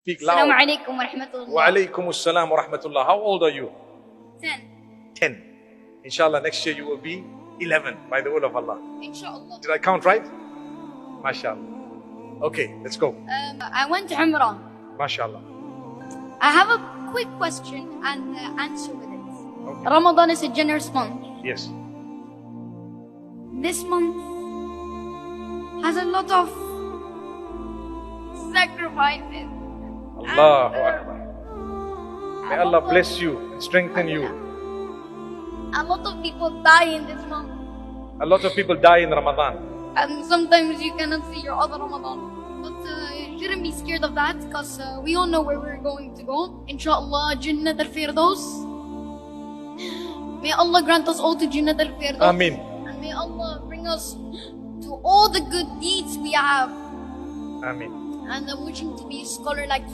Speak Assalamu loud. alaikum wa rahmatullah. Wa alaykum assalam wa rahmatullah. How old are you? 10. 10. Inshallah, next year you will be 11 by the will of Allah. Inshallah. Did I count right? MashaAllah. Okay, let's go. I went to Umrah. MashaAllah. I have a quick question and answer with it. Okay. Ramadan is a generous month. Yes. This month has a lot of sacrifices. Allahu Akbar. May Allah bless you and strengthen you. A lot of people die in this month. A lot of people die in Ramadan. And sometimes you cannot see your other Ramadan. But you shouldn't be scared of that because we all know where we're going to go. Inshallah, Jannat al-Firdaus. May Allah grant us all to Jannat al-Firdaus. Ameen. And may Allah bring us to all the good deeds we have. Ameen. And I'm wishing to be a scholar like